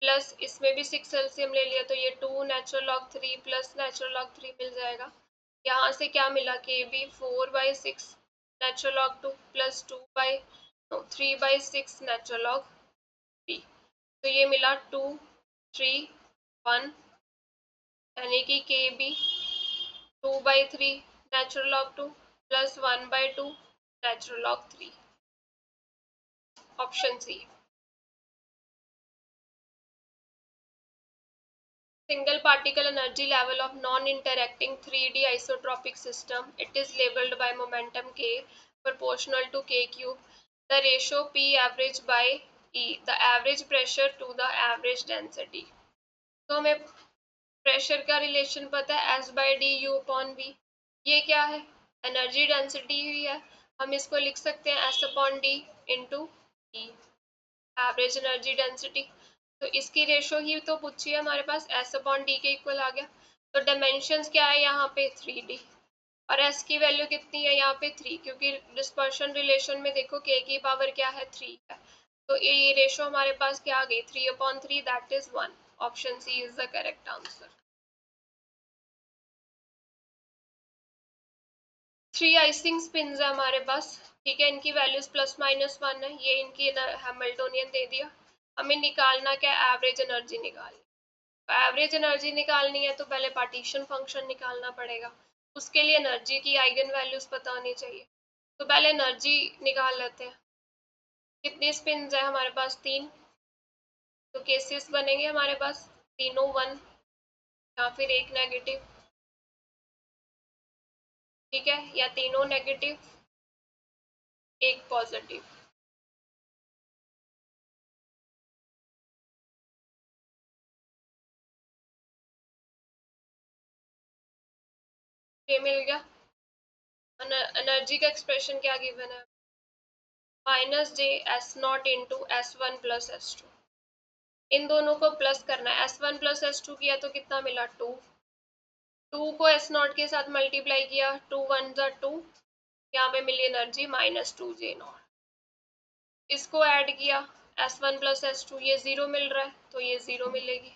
plus इसमें भी 6 एलसीएम ले लिया तो ये 2 natural log 3 plus natural log 3 मिल जाएगा। यहाँ से क्या मिला, k B 4/6 natural log 2 plus 3/6 natural log 3। तो ये मिला 2 3 1, यानी कि k B 2/3 natural log 2 plus 1/2 natural log 3। Option C. Single particle energy level of non-interacting 3D isotropic system. It is labeled by momentum k proportional to k cube. The ratio P average by E. The average pressure to the average density. तो हमें pressure का relation पता है, S/d/U/V। ये क्या है, energy density ही है। हम इसको लिख सकते हैं S/d into E, average energy density. तो इसकी रेशो ही तो पूछी है हमारे पास, S/d के इक्वल आ गया। तो डायमेंशंस क्या है यहाँ पे 3D, और S की वैल्यू कितनी है यहाँ पे 3, क्योंकि डिस्पर्शन रिलेशन में देखो K की पावर क्या है 3 है। तो ये रेशो हमारे पास क्या आ गई 3/3, that is 1। Option C is the correct answer. 3 Ising spins है हमारे पास, ठीक है। इनकी वैल्यूज ±1 है। ये इनकी हैमिल्टोनियन दे दिया। हमें निकालना क्या, एवरेज एनर्जी निकालनी। तो एवरेज एनर्जी निकालनी है तो पहले पार्टीशन फंक्शन निकालना पड़ेगा। उसके लिए एनर्जी की आइगन वैल्यूज पता होनी चाहिए। तो पहले एनर्जी निकाल लेते हैं। कितनी स्पिन्स है हमारे पास, 3। तो केसेस बनेंगे हमारे पास तीनों 1 या फिर एक नेगेटिव, ठीक है, या तीनों नेगेटिव एक पॉजिटिव। ये मिल गया। एनर्जी का एक्सप्रेशन क्या गिवन है, -JS0 इंटू S1 + S2। इन दोनों को प्लस करना है। S1 + S2 किया तो कितना मिला 2। 2 को S0 के साथ मल्टीप्लाई किया, 2 1 ज़ा 2। यहाँ पे मिली एनर्जी -2J0। इसको ऐड किया S1 + S2, ये 0 मिल रहा है तो ये 0 मिलेगी।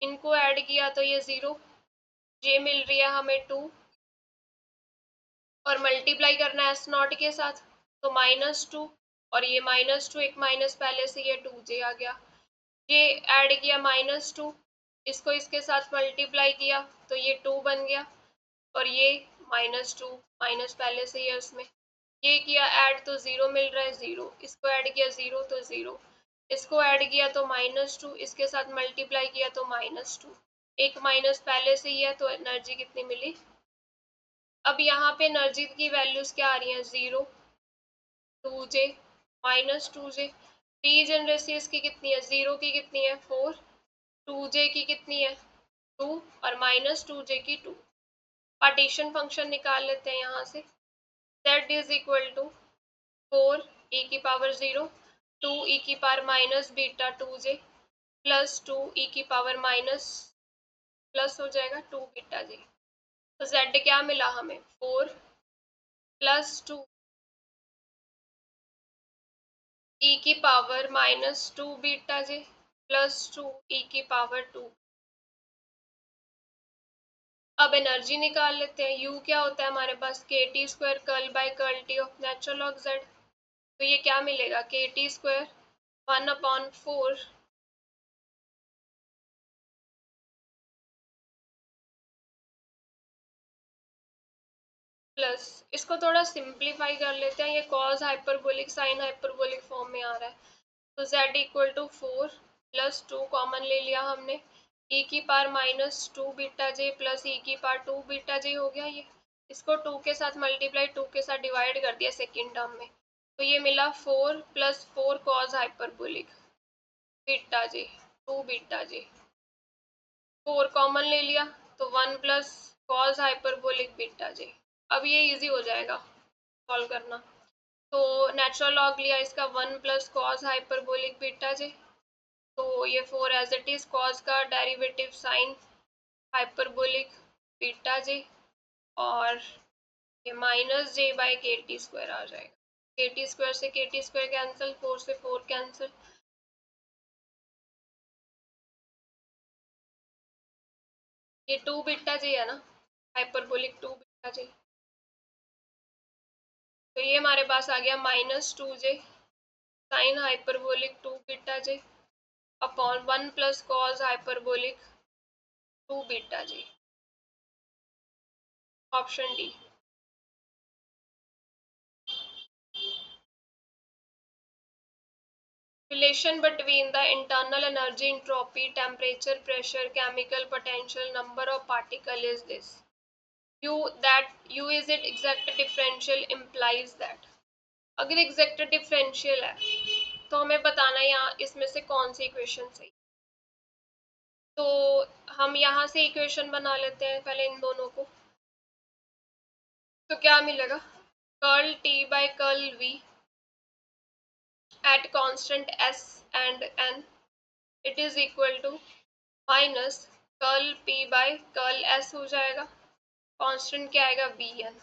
इनको ऐड किया तो ये 0, J मिल रही है हमें 2, और मल्टीप्लाई करना है S0 के साथ तो -2, और ये -2 एक माइनस पहले से, ये 2J आ गया। ये ऐड किया -2, इसको इसके साथ मल्टीप्लाई किया तो ये 2 बन गया, और ये -2 माइनस पहले से ही है उसमें। ये किया ऐड तो 0 मिल रहा है 0, इसको ऐड किया 0 तो 0, इसको ऐड किया तो -2, इसके साथ मल्टीप्लाई किया तो -2, एक माइनस पहले से ही है तो एनर्जी कितनी मिली। अब यहाँ पे एनर्जी की वैल्यूज क्या आ रही हैं, 0 2J -2J। रीजनरेसी इसकी कितनी है, 0 की कितनी है 4, 2J की कितनी है 2, और -2J की 2। पार्टीशन फंक्शन निकाल लेते हैं यहाँ से। Z is equal to 4 e की पावर 0, टू ई की power minus beta 2j plus 2 e की पावर माइनस प्लस हो जाएगा 2 बीटा j। तो z क्या मिला हमें 4 प्लस 2 ई की power minus 2 beta j plus 2 e की पावर 2। अब एनर्जी निकाल लेते हैं। U क्या होता है हमारे पास k T square curl by curl T of natural log z। तो ये क्या मिलेगा के टी स्क्वायर 1/4 प्लस, इसको थोड़ा सिंप्लीफाई कर लेते हैं, ये cos hyperbolic sine hyperbolic form में आ रहा है। तो z equal to 4 plus 2 common ले लिया हमने, e की power minus 2 beta j plus e की पावर 2 बीटा j हो गया। ये इसको 2 के साथ मल्टीप्लाई 2 के साथ डिवाइड कर दिया सेकेंड टर्म में, तो ये मिला 4 plus 4 cos hyperbolic beta j 2 beta j। 4 common ले लिया तो 1 plus cos hyperbolic beta j। अब ये इजी हो जाएगा सॉल्व करना। तो नेचुरल लॉग लिया इसका 1 plus cos hyperbolic beta j, तो ये 4 एज इट इज कॉस का derivative sign hyperbolic beta j और ये minus j by k T square आ जाएगा। के टी स्क्वायर से के टी स्क्वायर कैंसिल, 4 से 4 कैंसिल, ये 2 बीटा j है ना, हाइपरबोलिक 2 बीटा j। तो ये हमारे पास आ गया minus 2j sine hyperbolic 2 beta j upon 1 plus cos hyperbolic 2 beta j। Option D. Relation between the internal energy, entropy, temperature, pressure, chemical potential, number of particle is this. U that U is it exact differential implies that। अगर exact differential है तो हमें बताना है यहाँ इसमें से कौन सी इक्वेशन सही। तो हम यहाँ से इक्वेशन बना लेते हैं पहले इन दोनों को। तो क्या मिलेगा curl T by curl V at constant s and n it is equal to minus curl p by curl s हो जाएगा, कांस्टेंट क्या आएगा वी एन।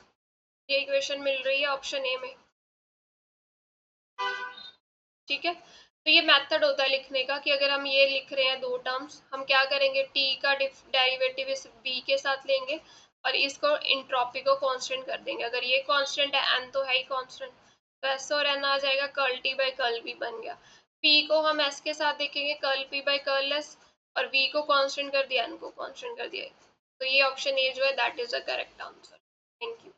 ये इक्वेशन मिल रही है ऑप्शन ए में। ठीक है, तो ये मेथड होता है लिखने का कि अगर हम ये लिख रहे हैं दो टर्म्स, हम क्या करेंगे t का डेरिवेटिव इस v के साथ लेंगे और इसको इंट्रोपी को कांस्टेंट कर देंगे। अगर ये कांस्टेंट है n तो है ही कांस्टेंट, तो s और n आ जाएगा, curl t by curl v बन गया। p को हम s के साथ देखेंगे curl p by curl s और v को कांस्टेंट कर दिया, n को कांस्टेंट कर दिया। तो ये ऑप्शन ए जो है that is the correct answer. Thank you.